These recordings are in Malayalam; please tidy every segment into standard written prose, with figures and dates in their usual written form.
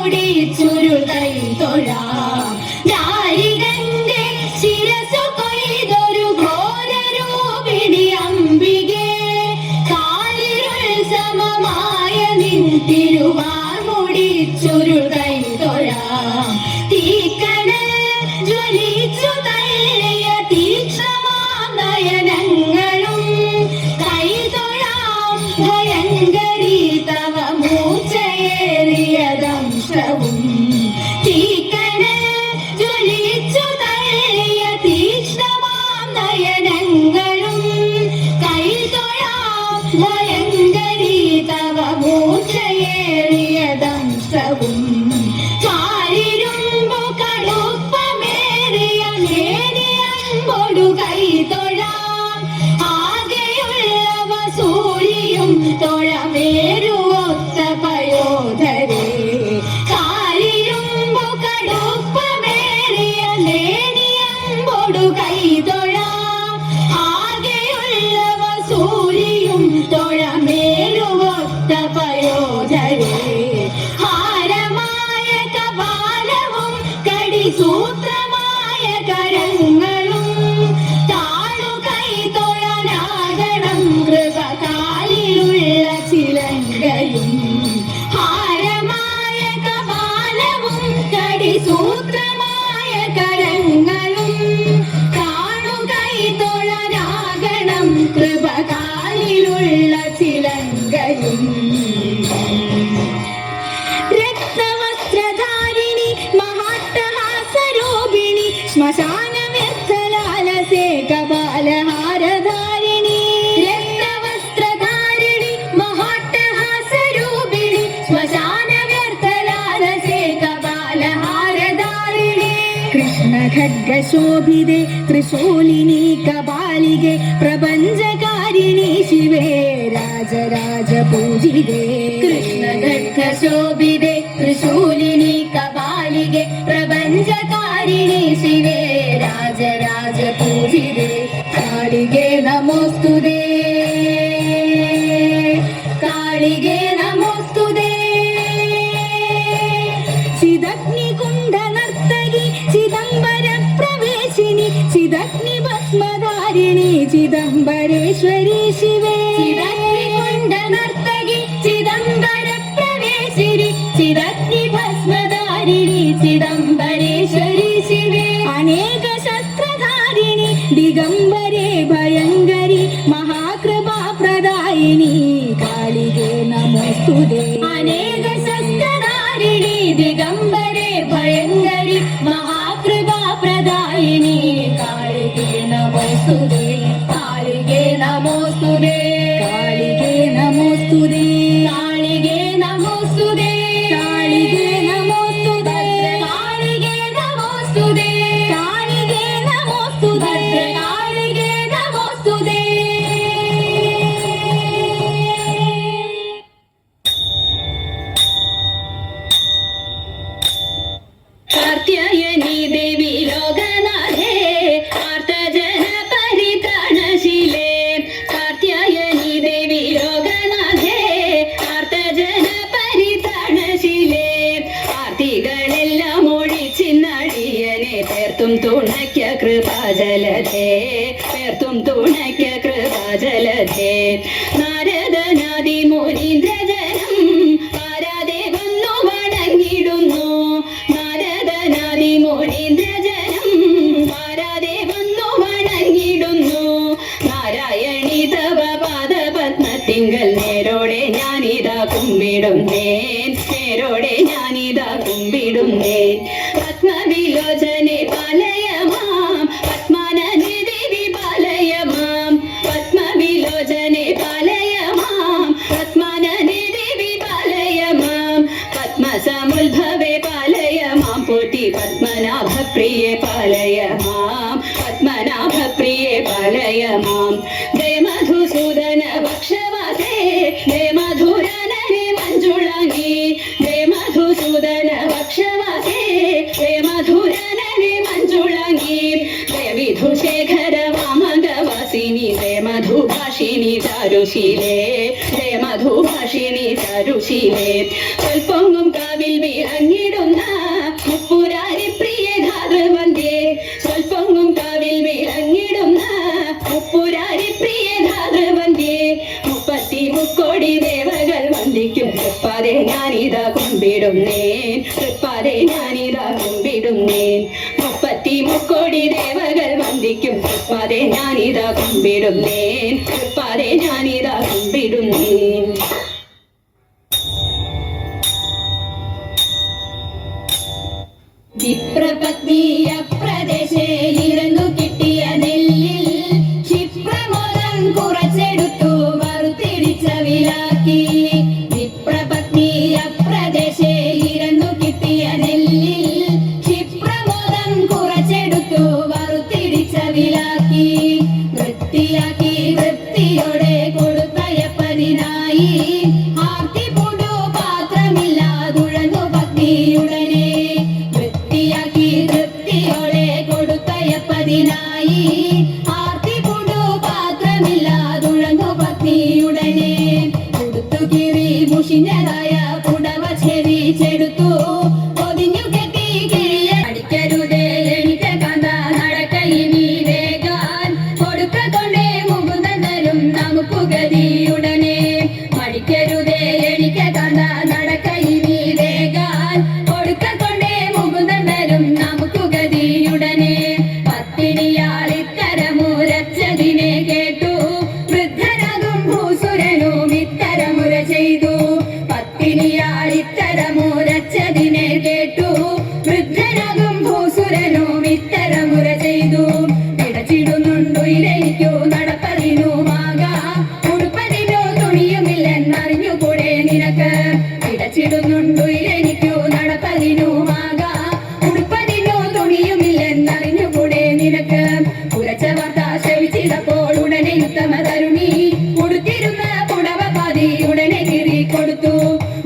മുടി ചുരുളൈ തൊഴാം നാരികന്റെ ശിരസു കൊയ്തൊരു ഘോരരൂപിണി അംബികെ കാലിരുൾ സമമായ നിൻ തിരുവാർമുടി ചുരുളൈ തൊഴാം തീക്കണൽ ജ്വലിച്ചു തള്ളിയ തീക്ഷമാം നയനങ്ങളും കൈതൊഴാം ഭയങ്കരീ തവ മൂർച്ചയേറിയ ദംശവും തീക്കണൽ ജ്വലിച്ചു തള്ളിയ തീക്ഷ്ണമാം നയനങ്ങളും കൈതൊഴാം ഭയങ്കരീ തവ മൂർച്ചയേറിയ ദംശവും കൈതൊഴാം ആകെയുള്ളവ സൂര്യയും തൊഴമേരുവൊത്ത പയോധരേ കാലിരുമ്പു കടുപ്പമേറിയ നേടിയമ്പൊടു കൈതൊഴാം ആകെയുള്ളവ സൂര്യയും തൊഴമേരുവൊത്ത പയോധരേ ഹാരമായ കപാലവും കടിസൂത്രമായ കരങ്ങളും കൃപകാലിലുള്ള ചിലങ്കയും ഹാരമായ കപാലവും കടിസൂത്രമായ കരങ്ങളും കാണുകൈ തൊഴരാകണം കൃപകാലിലുള്ള ചിലങ്കയും രക്തവസ്ത്രധാരിണി മഹാട്ടഹാസരൂപിണി ശ്മശാനമെത്തലാലസേ കപാലഹാരധാരിണി ഖഡ്ഗശോഭിതേ ത്രിശൂലിനി കപാലികെ പ്രപഞ്ചകാരിണി ശിവേ രാജരാജപൂജിതേ കൃഷ്ണ ഖഡ്ഗശോഭിതേ ത്രിശൂലിനി കപാലികെ പ്രപഞ്ചകാരിണി ശിവേ രാജരാജപൂജിതേ കാളികേ നമോസ്തുതേ കാളികേ നമോസ്തുതേ ചിദഗ്നികുണ്ഡ നർത്തകി ചിദംബര പ്രവേശിനി ചിദഗ്നി ഭസ്മധാരിണി ചിദംബരേശ്വരി ശിവേ ചിദഗ്നികുണ്ഡ നർത്തകി ചിദംബര പ്രവേശിനി ചിദഗ്നി ഭസ്മധാരിണി ചിദംബരേശ്വരി ശിവേ അനേക ശസ്ത്രധാരിണി ദിഗംബരേ ഭയങ്കരി മഹാകൃപാപ്രദായിനി കാളികേ നമോസ്തുതേ അനേക ശസ്ത്രധാരിണി ദിഗംബരേ ഭയങ്കരി മഹാകൃപാപ്രദായിനി കാളികേ നമോസ്തുതേ കാളികേ നമോസ്തുതേ കാളികേ നമോസ്തുതേ കാളികേ നമോസ്തുതേ കാളികേ നമോസ്തുതേ കാളികേ നമോസ്തുതേ കാളികേ നമോസ്തുതേ കാളികേ നമോസ്തുതേ കാർത്യായനി ദേവി ലോകനാഥേ ആർത്തജന പരിത്രാണശീലേ കാർത്യായനി ദേവി ലോകനാഥേ ആർത്തജന പരിത്രാണശീലേ ആർത്തികളെല്ലാം ഒഴിച്ചിന്നടിയനെ പേർത്തും തുണയ്ക്ക കൃപാജലധേ പേർത്തും തുണയ്ക്ക കൃപാജലധേ നാരദനാദി മുനീന്ദ്രജനം ആരാധേ വന്നു വണങ്ങിടുന്നു നാരദനാദി മുനീന്ദ്രജനം ആരാധേ വന്നു വണങ്ങിടുന്നു നാരായണി തവ പാദപത്മത്തിങ്കൽ നേരോടെ ഞാനിതാ കുമ്പിടുന്നേൻ നേരോടെ ഞാനിതാ കുമ്പിടുന്നേൻ പത്മവിലോചനെ പാലയമാം പത്മാനനിധി വിപാലയമാം പത്മവിലോചനെ പാലയമാം പത്മാനനിധി വിപാലയമാം പത്മസമുദ്ഭവേ പാലയമാം പോറ്റി പത്മനാഭപ്രിയേ പാലയമാം പത്മനാഭപ്രിയേ പാലയമാം ജയ മധുസൂദന ഭക്ഷവാസേ ജയ മധുരനനെ മഞ്ജുളങ്ങി ജയ മധുസൂദന ഭക്ഷവാസേ ജയ മധുരനനെ മഞ്ജുളങ്ങി ജയ വിധുശേഖര വാമകവാസിനി ജയ മധുഭാഷിണി ചാരുശീലേ ജയ മധുഭാഷിണി സരുശീലേ സ്വൽപ്പൊങ്ങും കാവിൽ വിളങ്ങിടുന്ന മുപ്പുരാരി പ്രിയ ധാതൃവന്ധ്യേ സ്വൽപ്പൊങ്ങും കാവിൽ വിളങ്ങിടുന്ന മുപ്പുരാരി പ്രിയ ധാതൃവന്ധ്യേ മുക്കോടി ദേവകൾ വന്ദിക്കും തൃപ്പാതെ ഞാനിതാ കുമ്പിടുന്നേൻ തൃപ്പാതെ ഞാനിതാ കുമ്പിടുന്നേൻ മുക്കോടി ദേവകൾ വന്ദിക്കും തൃപ്പാതെ ഞാനിതാ കുമ്പിടുന്നേൻ തൃപ്പാതെ ഞാനിതാ കുമ്പിടുന്നേൻ വിപ്രപത്നിയ പ്രദേശേ ഇരുന്നു കിട്ടിയ നെല്ലിൽ ക്ഷിപ്രമോദം കുറച്ചെടുത്തു വറുത്തിടിച്ച വിലാക്കി വിപ്രപത്നിയ പ്രദേശേ ഇരുന്നു കിട്ടിയ നെല്ലിൽ ക്ഷിപ്രമോദം കുറച്ചെടുത്തു വറുത്തിടിച്ച വിലാക്കി വൃത്തിയാക്കി വൃത്തിയോടെ കൊടുത്തയപ്പതിനായി ആർത്തി പൂണ്ടു പാത്രമില്ലാതുഴന്നു പത്നിയുടനെ വൃത്തിയാക്കി തൃപ്തിയോടെ കൊടുത്തയപ്പതിനായി ആർത്തി പൂണ്ടു പാത്രമില്ലാതുഴന്നു പത്നിയുടനെ കൊടുത്തു കീറി മുഷിഞ്ഞതായ പുടവ ചെരിച്ചെടുത്തു പൊതിഞ്ഞു കെട്ടി കിഴിയ അടിക്കരുതേ എനിക്ക് കണ്ട നടക്കയിനി വേഗാൻ കൊടുക്ക കൊണ്ടേ മുകുന്ദൻ തരും നമുക്ക് ഗതിയുടനെ മടിക്കരുതേ എനിക്ക് കണ്ട നടക്കയിനി വേഗാൻ കൊടുക്ക കൊണ്ടേ മുകുന്ദൻ തരും നമുക്ക് ഗതിയുടനെ പത്തിനിയാളിത്തരമുരച്ചതിനെ കേട്ടു വൃദ്ധനാകും ഭൂസുരനും ഇത്തരമുര ചെയ്തു പത്തിനിയാളിത്തരമുരച്ചതിനെ കേട്ടു വൃദ്ധനാകും ഭൂസുരനും ഇത്തരമുര ചെയ്തു പിടച്ചിടുന്നുണ്ടു ഇരയ്ക്കു നടപ്പതിനുമാകാം ഉടുപ്പതിനോ തുണിയുമില്ലെന്നറിഞ്ഞുകൂടെ നിനക്ക് പിടച്ചിടുന്നുണ്ടു ഇരയ്ക്കു നടപ്പതിനുമാകാം ഉടുപ്പതിനോ തുണിയുമില്ലെന്നറിഞ്ഞുകൂടെ നിനക്ക് ഉരച്ച വാർത്ത ശ്രവിച്ചിടപ്പോൾ ഉടനെ ഉത്തമ തരുണി ഉടുത്തിരുന്ന പുടവ പാതി ഉടനെ കീറി കൊടുത്തു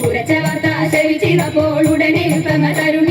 ഉരച്ച വാർത്ത ശ്രവിച്ചിടപ്പോൾ ഉടനെ ഉത്തമ തരുണി